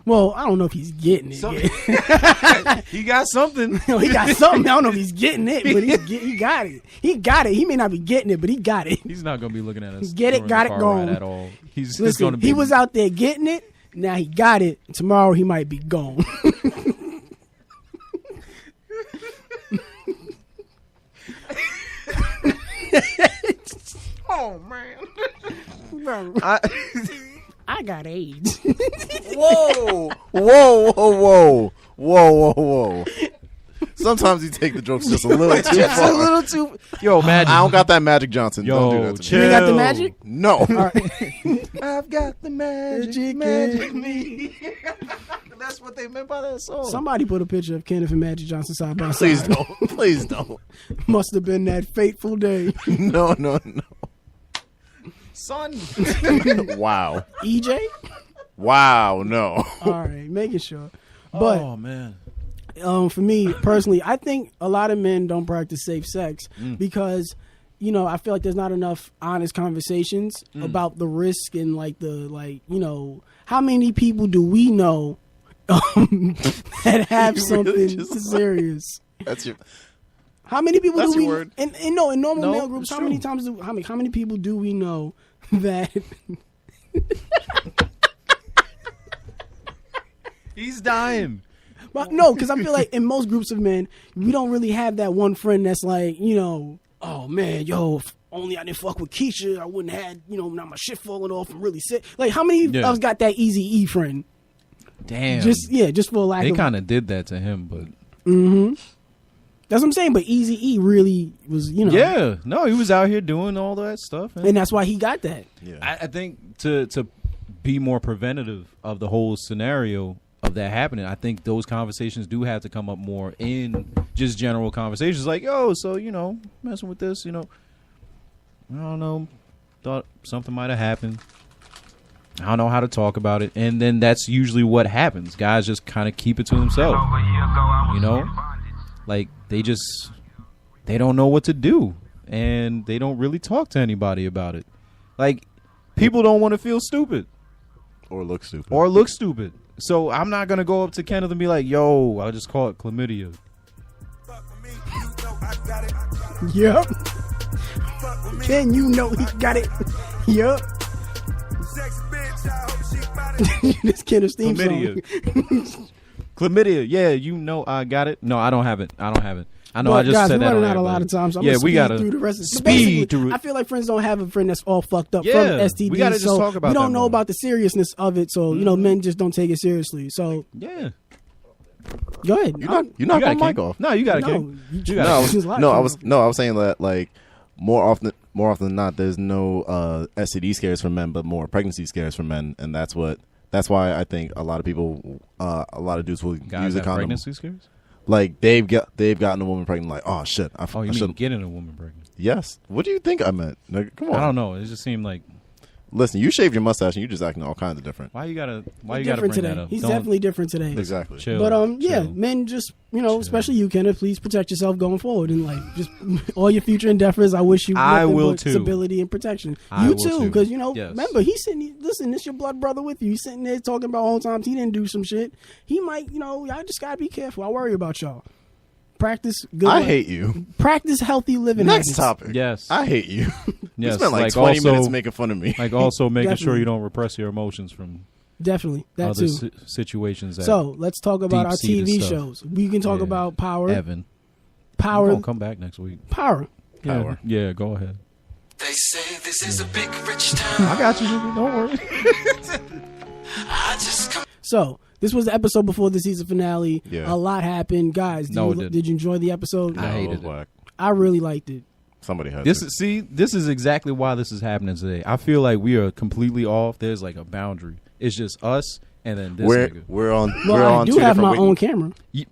Well, I don't know if he's getting it. yet. He got something. He got something. I don't know if he's getting it, but he got it. He got it. He may not be getting it, but he got it. He's not gonna be looking at us. Get it, during got the it, car ride gone. at all. He's just gonna Listen, be. he was out there getting it. Now he got it. Tomorrow he might be gone. Oh man. Bro, I, I got AIDS. whoa, whoa, whoa, whoa, whoa, whoa, whoa. Sometimes you take the jokes just a little too Just a far. little too. Yo, Magic. I don't got that Magic Johnson. don't do Yo, that to chill. me. You got the magic? No. All right. I've got the magic, Magic me. That's what they meant by that song. Somebody put a picture of Kenneth and Magic Johnson side by Please side. don't. Please don't. Must have been that fateful day. No, no, Son. no. Wow. EJ? Wow, no. All right, making sure. But Oh man. for me personally, I think a lot of men don't practice safe sex Mm. because, you know, I feel like there's not enough honest conversations Mm. about the risk and you know, how many people do we know that have You something really just- serious? That's your. How many people That's do we? your word. And no, in normal No, male groups, it's how many true. times do how many people do we know that? He's dying. But no, because I feel like in most groups of men, we don't really have that one friend that's like, you know, oh man, yo, if only I didn't fuck with Keisha, I wouldn't have, you know, not my shit falling off and really sick. Like, how many of Yeah. us got that Easy E friend? Damn. Just for lack they of. kind of did that to him, but That's what I'm saying. But Easy E really was, you know, yeah, no, he was out here doing all that stuff. and that's why he got that. Yeah. I think to be more preventative of the whole scenario of that happening, I think those conversations do have to come up more in just general conversations, like, yo, so you know, messing with this, you know, I don't know, thought something might have happened. I don't know how to talk about it, and then that's usually what happens. Guys just kind of keep it to themselves, you know, like they don't know what to do, and they don't really talk to anybody about it. Like, people don't want to feel stupid Or look stupid. or look stupid. So I'm not going to go up to Kenneth and be like, yo, I'll just call it chlamydia. Yep. Can you know he got it? Yep. This Kenneth's theme song. Chlamydia. Chlamydia. Yeah, you know I got it. No, I don't have it. I know But I just guys, said we're that. running on out a air, lot but- of time, so I'm yeah, gonna we speed gotta through the rest of it. So speed basically, through it. I feel like friends don't have a friend that's all fucked up Yeah, from STD. we gotta just so talk about we don't that know more. about the seriousness of it, so you know, men just don't take it seriously. So Yeah. go ahead. You knock got my a mic king. off. No, you got a No, king. you You No, got I a was, His life no, I is was over. no, I was saying that like more often than not, there's no STD scares for men, but more pregnancy scares for men, and that's why I think a lot of people, a lot of dudes will guys use a have condom. pregnancy scares? Like they've gotten a woman pregnant. Like, oh shit, Oh, you I mean shouldn't. getting a woman pregnant? Yes. What do you think I meant? Like, come on. I don't know. It just seemed like, Listen, you shaved your mustache and you just acting all kinds of different. why you gotta bring different that today. up? He's Don't definitely different today. Exactly. chill. But yeah, chill. men just especially you, Kenneth. Please protect yourself going forward in life. Just all your future endeavors. I wish you. I nothing will but too. Stability and protection. I You will too, too. because Yes. remember he's sitting. Listen, this your blood brother with you. He's sitting there talking about all times he didn't do some shit. He might, y'all just gotta be careful. I worry about y'all. Practice good. I life. hate you. Practice healthy living. Next habits. topic. Yes. I hate you. You Yes, spent like like 20 also- minutes making fun of me. Like also making sure Definitely. you don't repress your emotions from Definitely that other too. situations. That So let's talk about our deep-seated TV stuff. shows. We can talk Yeah. about Power. Evan, Power. Don't come back next week. Power. Yeah, Power. yeah, go ahead. They say this is a big rich town. I got you. Nigga. Don't worry. I just come. So this was the episode before the season finale. Yeah. A lot happened, guys. No, it didn't. Did you enjoy the episode? I hated was it. whack. I really liked it. Somebody had This to. this is exactly why this is happening today. I feel like we are completely off. There's like a boundary. It's just us And then this we're nigga. we're on Well, we're I on do two have different my wa- own camera. You-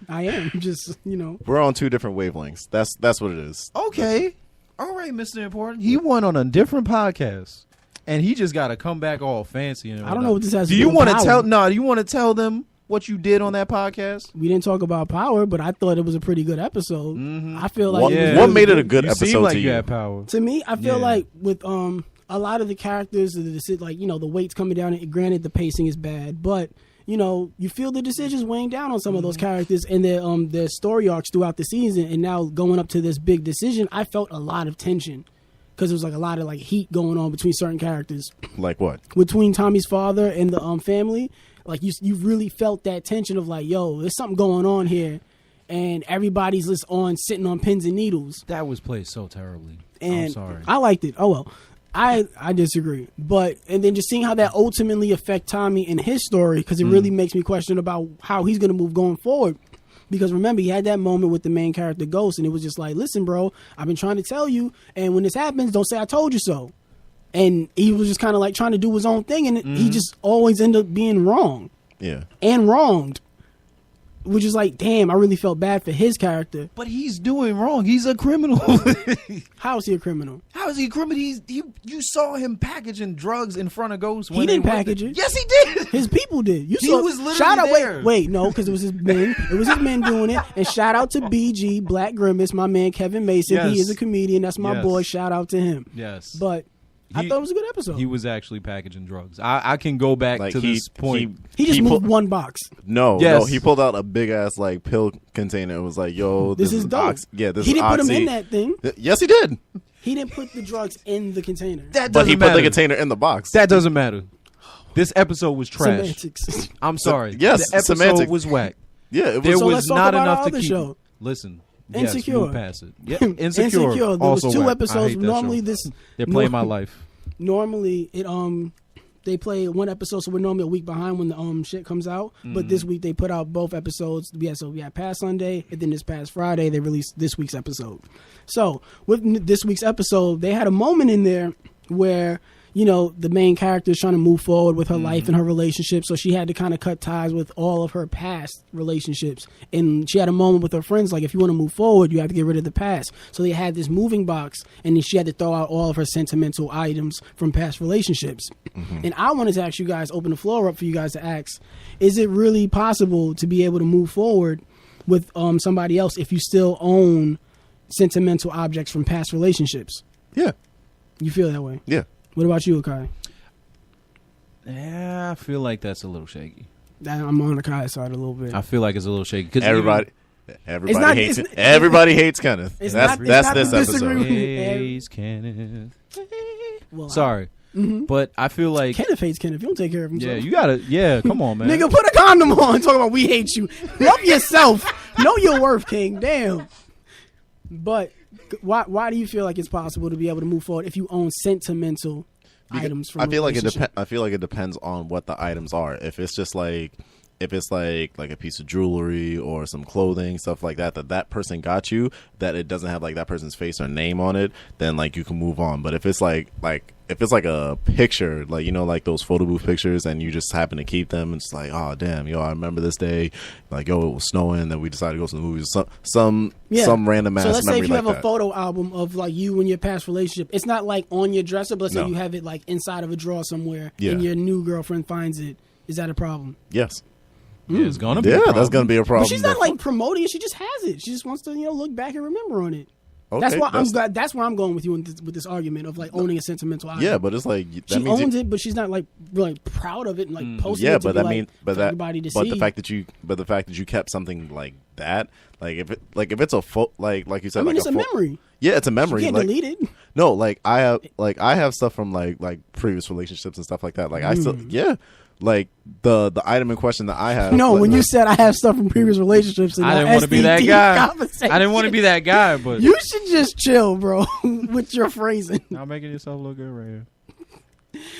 I am just, we're on two different wavelengths. That's what it is. Okay. All right, Mr. Important. He went on a different podcast. And he just got to come back all fancy. And I don't know what this has do to you do with want to power. tell? No, do you want to tell them what you did on that podcast? We didn't talk about power, but I thought it was a pretty good episode. I feel like What, it was Yeah. what really made it a good. good you episode seem like to you you? had power. To me, I feel Yeah. like with a lot of the characters, like the weight's coming down. And granted, the pacing is bad, but you feel the decisions weighing down on some of those characters and their story arcs throughout the season. And now going up to this big decision, I felt a lot of tension because there was like a lot of like heat going on between certain characters, Like what? between Tommy's father and the family. Like you really felt that tension of like, yo, there's something going on here, and everybody's just sitting on pins and needles. That was played so terribly. And I'm sorry. I liked it. Oh well. I disagree. And then just seeing how that ultimately affect Tommy and his story, because it really makes me question about how he's gonna move going forward. Because remember, he had that moment with the main character Ghost, and it was just like, listen, bro, I've been trying to tell you, and when this happens, don't say I told you so. And he was just kind of like trying to do his own thing, and he just always ended up being wrong Yeah. and wronged. Which is like, damn, I really felt bad for his character. But he's doing wrong. He's a criminal. How is he a criminal? How is he a criminal? You saw him packaging drugs in front of Ghost. He didn't package it. Yes, he did. His people did. You He saw, was literally shout out, there. Wait, no, because it was his men. It was his men doing it. And shout out to BG Black Grimace, my man Kevin Mason. Yes. He is a comedian. That's my Yes. boy. Shout out to him. Yes. But I He- thought it was a good episode. He was actually packaging drugs. I can go back Like to this point. He just moved pulled- one box. No, Yes. no, he pulled out a big ass like pill container. It was like, yo, This is dope. this He is didn't put him Oxy. in that thing. Yes, he did. He didn't put the drugs in the container. that But doesn't he matter. put the container in the box. That doesn't matter. This episode was trash. Semantics. I'm sorry. yes, the episode semantic. was whack. Yeah, it was. There So was let's talk not about enough our to other keep. show. Listen. Insecure. Yes, move past it. Yeah, Insecure. There was also two whack. I episodes. hate that Normally show. They this play my life. normally it they play one episode, so we're normally a week behind when the shit comes out. But this week they put out both episodes. So we had past Sunday, and then this past Friday they released this week's episode. So with this week's episode, they had a moment in there where the main character is trying to move forward with her life and her relationship, so she had to kind of cut ties with all of her past relationships. And she had a moment with her friends, like, if you want to move forward, you have to get rid of the past. So they had this moving box, and then she had to throw out all of her sentimental items from past relationships. And I wanted to ask you guys, open the floor up for you guys to ask, is it really possible to be able to move forward with somebody else if you still own sentimental objects from past relationships? yeah, You feel that way? yeah. What about you, Akai? Yeah, I feel like that's a little shaky. I'm on Akai's side a little bit. I feel like it's a little shaky. 'Cause Everybody not- hates it. it's- Everybody hates Kenneth. It's That's not- it's not this to disagree episode. with- Haze Kenneth. Well, Sorry, but I feel like Kenneth hates Kenneth. You don't take care of himself. yeah, you gotta come on, man. Nigga, put a condom on. Talk about we hate you. Love yourself. Know your worth, King. Damn. But why do you feel like it's possible to be able to move forward if you own sentimental items from I feel a like it relationship? I feel like it depends on what the items are. If it's just like a piece of jewelry or some clothing, stuff like that person got you, that it doesn't have like that person's face or name on it, then like you can move on. But if it's like a picture, like like those photo booth pictures, and you just happen to keep them, and it's like, oh damn, I remember this day, like it was snowing, and we decided to go to the movies. Some random ass So let's say memory if you like have that. a photo album of like you and your past relationship, it's not like on your dresser, but let's say No. you have it like inside of a drawer somewhere, Yeah. and your new girlfriend finds it. Is that a problem? Yes. Yeah, it's gonna be. Yeah, a that's gonna be a problem. But she's not like promoting it. She just has it. She just wants to look back and remember on it. Okay, That's why that's where I'm going with you with this argument of like owning a sentimental item. Yeah, but it's like that she means owns it, but she's not like really proud of it and like posting yeah, it to but be, that like, means, but for that, everybody to but see. the fact that you kept something like that, like if it's a like you said, I mean, like it's a memory. Yeah, it's a memory. You can't like, delete it. No, like I have stuff from like previous relationships and stuff like that. Like I still, like the item in question that I have. No, like, when you said I have stuff from previous relationships, and I didn't want to be that guy. conversation, I didn't want to be that guy, but You should just chill, bro, with your phrasing. not making yourself look good right here.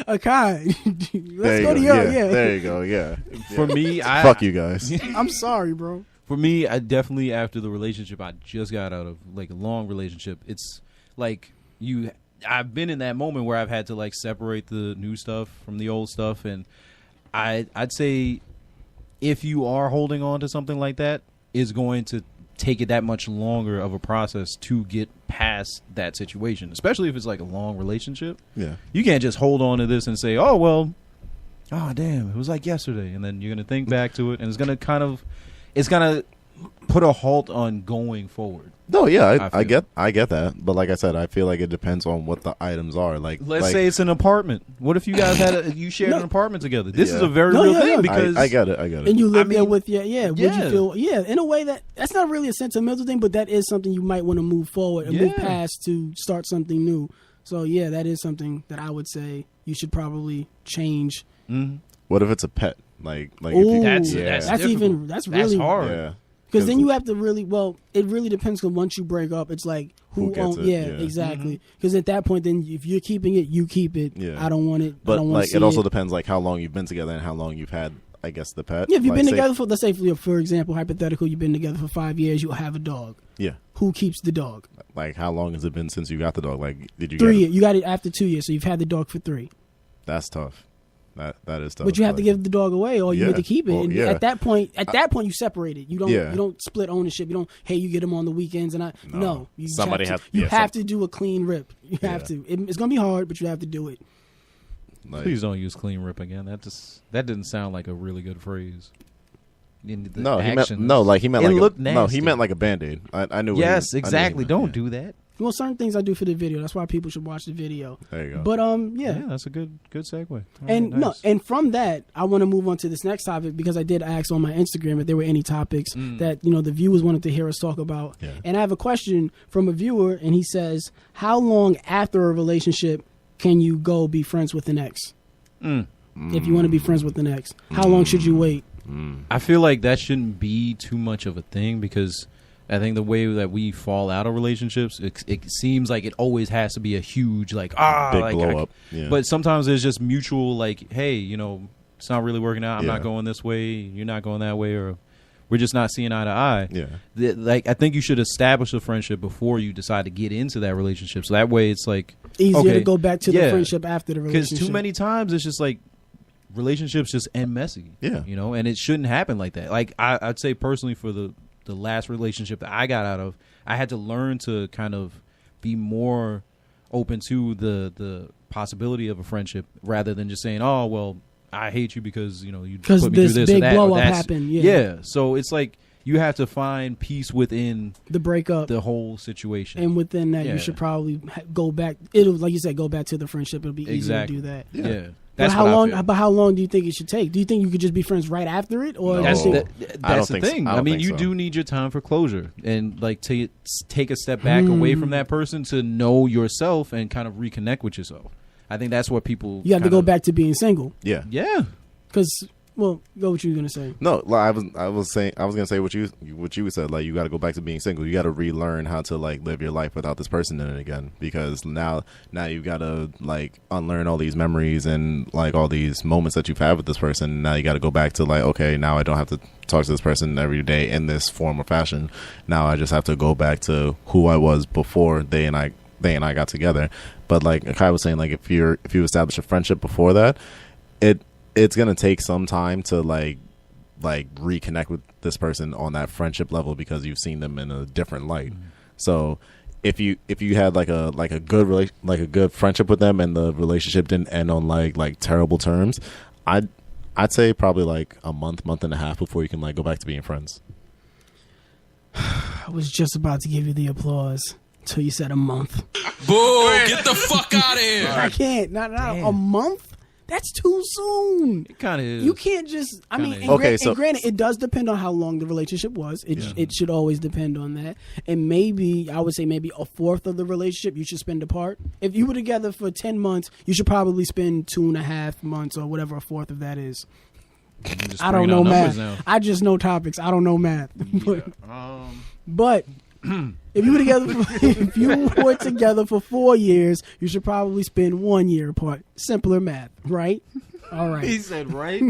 Okay, there let's you go to go. your yeah. There you go. Yeah. For me, Fuck you guys. I'm sorry, bro. For me, I definitely, after the relationship I just got out of, like a long relationship, it's like I've been in that moment where I've had to like separate the new stuff from the old stuff, and I'd say if you are holding on to something like that, it's going to take it that much longer of a process to get past that situation, especially if it's like a long relationship. Yeah. You can't just hold on to this and say, oh, well, oh, damn, it was like yesterday. And then you're going to think back to it, and it's going to put a halt on going forward. No, yeah, I feel. get that, but like I said, I feel like it depends on what the items are. Like, Let's say it's an apartment. What if you guys you shared an apartment together? This is a very real thing because I get it. And you live there with would yeah. you feel in a way that's not really a sentimental thing, but that is something you might want to move forward and move past to start something new. So yeah, that is something that I would say you should probably change. Mm-hmm. What if it's a pet? Like Ooh, if you, that's even that's really hard. Yeah. Because then you have to really it really depends. Because once you break up, it's like who gets owns it? yeah, Yeah. exactly. Because at that point, then if you're keeping it, you keep it. Yeah. I don't want it. I But don't want like to see it also depends like how long you've been together and how long you've had, I guess, the pet. Yeah, if you've Like, been say- together for, let's say, for example, hypothetical, you've been together for 5 years, you have a dog. Yeah. Who keeps the dog? Like how long has it been since you got the dog? Like did you 3 get years. You got it after 2 years, so you've had the dog for 3. That's tough. That is tough. But you have to Like, give the dog away, or you Yeah. need to keep it. Well, And yeah. at that point, you separate it. You don't split ownership. You don't. Hey, you get them on the weekends, and no. You Somebody have has- to, you yeah, have to do a clean rip. You have Yeah. to. It's gonna be hard, but you have to do it. like, Please don't use clean rip again. That didn't sound like a really good phrase. he meant like looked he meant like a Band-Aid. I knew. Yes, I knew exactly. he meant, Don't yeah. do that. Well, certain things I do for the video. That's why people should watch the video. There you go. But Yeah, that's a good segue. All And right, nice. and from that, I want to move on to this next topic because I did ask on my Instagram if there were any topics that the viewers wanted to hear us talk about. Yeah. And I have a question from a viewer, and he says, "How long after a relationship can you go be friends with an ex? If you want to be friends with an ex, how long should you wait?" I feel like that shouldn't be too much of a thing because I think the way that we fall out of relationships, it seems like it always has to be a huge big blow up. Yeah. But sometimes it's just mutual, like, hey, it's not really working out. I'm not going this way. You're not going that way, or we're just not seeing eye to eye. Yeah. I think you should establish a friendship before you decide to get into that relationship. So that way, it's like Easier to go back to the friendship after the because relationship. too many times it's just like relationships just end messy. Yeah. And it shouldn't happen like that. Like I'd say personally for the last relationship that I got out of, I had to learn to kind of be more open to the possibility of a friendship rather than just saying, oh, well, I hate you because, you put me through this this big or that. blow or up that's- happened. Yeah. So it's like you have to find peace within The breakup. the whole situation. And within that, Yeah. you should probably go back. It'll, like you said, go back to the friendship. It'll be easier Exactly. to do that. Yeah. But That's how what I long? feel. But how long do you think it should take? Do you think you could just be friends right after it, or No. That's do you the, think- I don't that's the think so. thing. I I, don't mean, think you so. do need your time for closure and like to take a step back away from that person to know yourself and kind of reconnect with yourself. I think that's what people. you have to go back to being single? Yeah. Yeah, Because, well, go what you were gonna say. No, like, I was gonna say what you said. Like, you got to go back to being single. You got to relearn how to like live your life without this person in it again. Because now you got to like unlearn all these memories and like all these moments that you've had with this person. Now you got to go back to like, okay, now I don't have to talk to this person every day in this form or fashion. Now I just have to go back to who I was before they and I got together. But like Kai was saying, like if you establish a friendship before that, it's gonna take some time to like reconnect with this person on that friendship level because you've seen them in a different light. So if you had like a good friendship with them and the relationship didn't end on like terrible terms, I'd say probably like a month and a half before you can like go back to being friends. I was just about to give you the applause until you said a month. Boo! Get the fuck out of here! I can't. Not a month. That's too soon. it kind of is. You can't just. I mean, Kinda and, is. and granted, it does depend on how long the relationship was. It should always depend on that. And maybe I would say maybe a fourth of the relationship you should spend apart. If you were together for 10 months, you should probably spend 2.5 months or whatever a fourth of that is. Just I don't bringing know out math. numbers now. I just know topics. I don't know math. But if you were together for 4 years, you should probably spend 1 year apart. Simpler math, right? All right. He said right.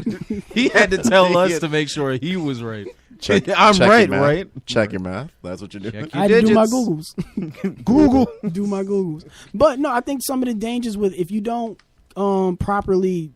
He had to tell us to make sure he was right. Check I'm your right, math. right? Check your math. That's what you're doing. Check your I had to do my digits. Googles. Google. Do my Googles. But no, I think some of the dangers with if you don't properly,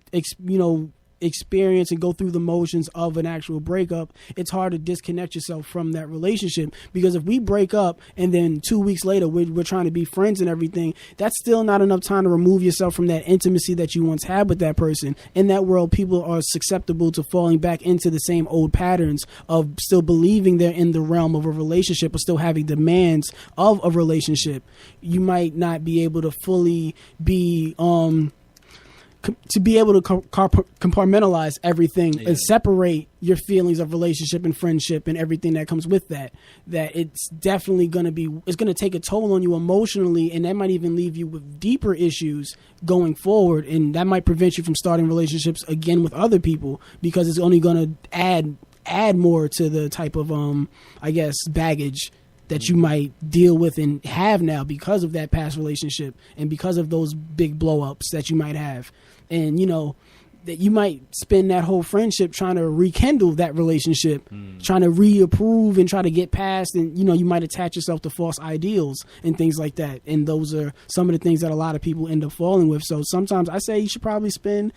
experience and go through the motions of an actual breakup, it's hard to disconnect yourself from that relationship. Because if we break up and then 2 weeks later we're trying to be friends and everything, that's still not enough time to remove yourself from that intimacy that you once had with that person. In that world, people are susceptible to falling back into the same old patterns of still believing they're in the realm of a relationship or still having demands of a relationship. You might not be able to fully be to be able to compartmentalize everything and separate your feelings of relationship and friendship and everything that comes with that it's definitely going to take a toll on you emotionally, and that might even leave you with deeper issues going forward, and that might prevent you from starting relationships again with other people, because it's only going to add more to the type of I guess baggage that you might deal with and have now because of that past relationship and because of those big blow-ups that you might have. And, you know, that you might spend that whole friendship trying to rekindle that relationship, trying to reapprove and try to get past. And, you know, you might attach yourself to false ideals and things like that. And those are some of the things that a lot of people end up falling with. So sometimes I say you should probably spend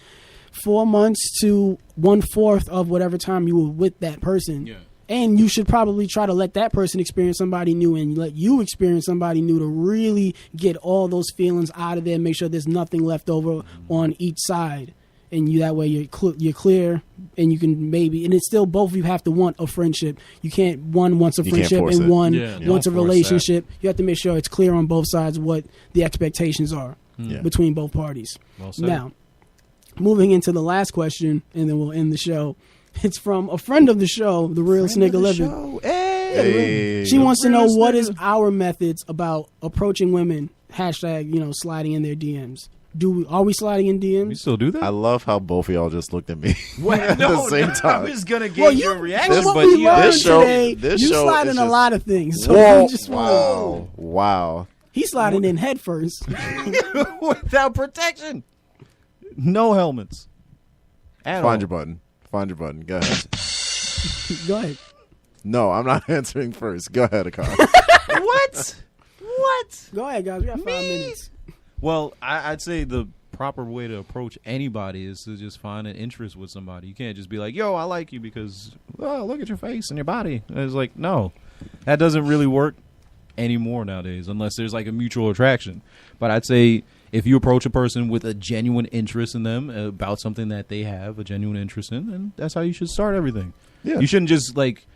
4 months to 1/4 of whatever time you were with that person. Yeah. And you should probably try to let that person experience somebody new and let you experience somebody new to really get all those feelings out of there and make sure there's nothing left over on each side. And that way you're clear, and you can maybe, and it's still both of you have to want a friendship. You can't wants a friendship and one wants a relationship. You have to make sure it's clear on both sides what the expectations are between both parties. Well said. Now, moving into the last question, and then we'll end the show. It's from a friend of the show, the real Snigger Living. Hey. She wants to know what is our methods about approaching women. Hashtag, you know, sliding in their DMs. Are we sliding in DMs? We still do that? I love how both of y'all just looked at me at the same time. I was gonna get your reaction, but this show you slide in a lot of things. So wow. He's sliding in head first without protection, no helmets. Find your button. Go ahead. Go ahead. No, I'm not answering first. Go ahead, Akai. What? Go ahead, guys. We got 5 minutes. Well, I'd say the proper way to approach anybody is to just find an interest with somebody. You can't just be like, yo, I like you because, oh, look at your face and your body. And it's like, no, that doesn't really work anymore nowadays unless there's like a mutual attraction. But I'd say if you approach a person with a genuine interest in them about something that they have a genuine interest in, then that's how you should start everything. Yeah. You shouldn't just like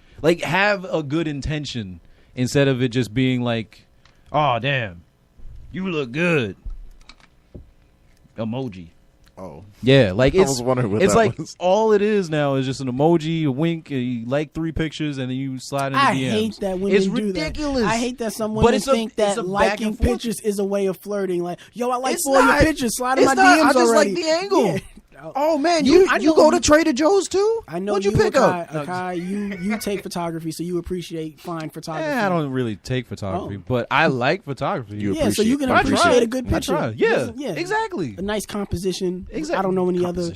have a good intention instead of it just being like, oh, damn, you look good. Emoji. Oh. Yeah, like I was wondering what it's that like was. all it is now is just an emoji, a wink, you like 3 pictures, and then you slide into DMs. I hate that women it's do ridiculous. That. I hate that some women think that liking pictures is a way of flirting. Like, yo, I like 4 of your pictures. Slide in my DMs already. I just like the angle. Yeah. Oh man, you go to Trader Joe's too? I know. What'd you pick up? Akai, you take photography, so you appreciate fine photography. I don't really take photography, but I like photography. So you can appreciate a good picture. Yeah, exactly. A nice composition. Exactly. I don't know any other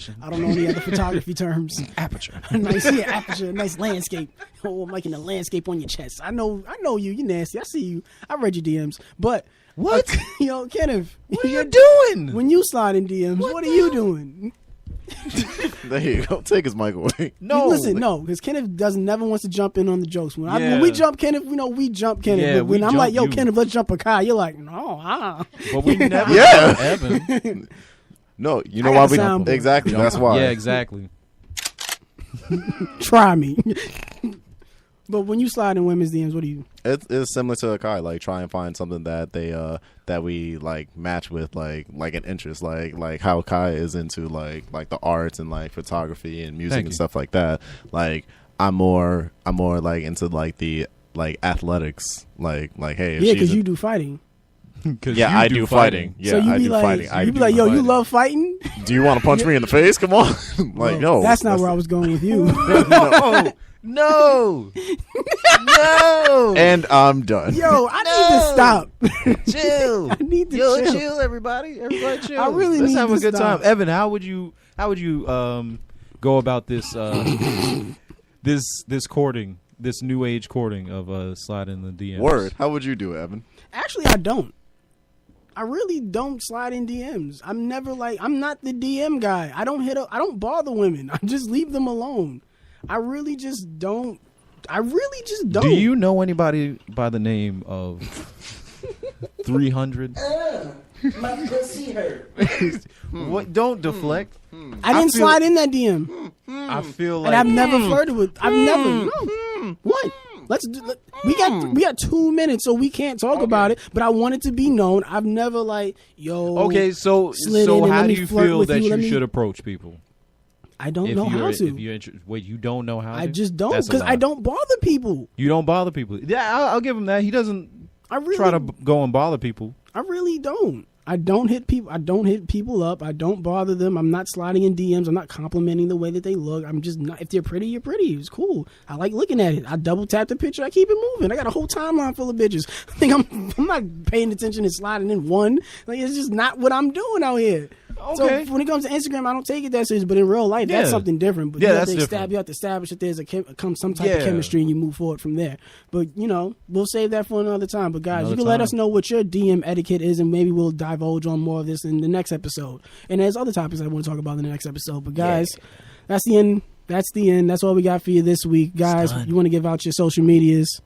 photography terms. Aperture. Aperture. A nice landscape. Oh, I'm liking the landscape on your chest. I know you. You nasty. I see you. I read your DMs, but. What? Yo, Kenneth. What are you doing? When you slide in DMs, what are you doing? There you go. Take his mic away. No, listen, because Kenneth never wants to jump in on the jokes. When we jump Kenneth, we jump Kenneth. Yeah, but when I'm like, yo, you. Kenneth, let's jump a Kai, you're like, no, But we never Evan. No, you know why we don't. Exactly. That's why. Yeah, exactly. Try me. But when you slide in women's DMs, what do you? It's similar to Akai. Like, try and find something that they that we like match with, like an interest, like how Kai is into like the arts and like photography and music and stuff like that. Like, I'm more like into like the like athletics. Like hey, if because you do fighting. Yeah, I do fighting. Yeah, so you I do like, fighting. You be like, yo, you love fighting? Do you want to punch me in the face? Come on. Like, no. That's not where I was going with you. No. And I'm done. Yo, I need to stop. Chill. I need to chill. Everybody chill. I really Let's need have to a good stop. time. Evan, how would you go about this this courting, this new age courting of sliding the DMs? Word. How would you do it, Evan? Actually, I don't. I really don't slide in DMs. I'm never like, I'm not the DM guy. I don't bother women. I just leave them alone. I really just don't. Do you know anybody by the name of 300? My pussy hurt. What? Don't deflect. I didn't slide in that DM. I feel like And I've never flirted with. I've never. No. What? We got 2 minutes, so we can't talk about it. But I want it to be known. I've never like, yo. Okay, so slid in and how let do me you flirt feel with that you, let you me- should approach people? I don't know how to. Wait, you don't know how to? I just don't That's a because lie. I don't bother people. You don't bother people. Yeah, I'll give him that. He doesn't I really try to go and bother people. I really don't. I don't hit people. I don't hit people up. I don't bother them. I'm not sliding in DMs. I'm not complimenting the way that they look. I'm just not. If they're pretty, you're pretty. It's cool. I like looking at it. I double tap the picture. I keep it moving. I got a whole timeline full of bitches. I think I'm not paying attention and sliding in one. Like it's just not what I'm doing out here. Okay. So when it comes to Instagram, I don't take it that serious. But in real life, that's Yeah. something different. But Yeah, you have that's to different. you have to establish that there's some type of Yeah. chemistry, and you move forward from there. But we'll save that for another time. But guys, Another you can let time. us know what your DM etiquette is, and maybe we'll divulge on more of this in the next episode. And there's other topics I want to talk about in the next episode. But guys, that's the end. That's the end. That's all we got for you this week, guys. You want to give out your social medias?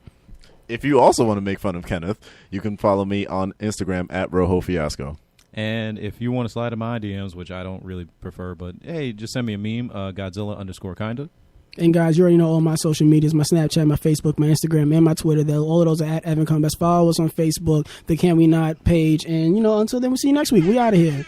If you also want to make fun of Kenneth, you can follow me on Instagram at Rojo Fiasco. And if you want to slide in my DMs, which I don't really prefer, but hey, just send me a meme, Godzilla_kinda. And guys, you already know all my social medias, my Snapchat, my Facebook, my Instagram, and my Twitter. All of those are at Evan Combest. Follow us on Facebook, the Can We Not page. And, until then, we'll see you next week. We out of here.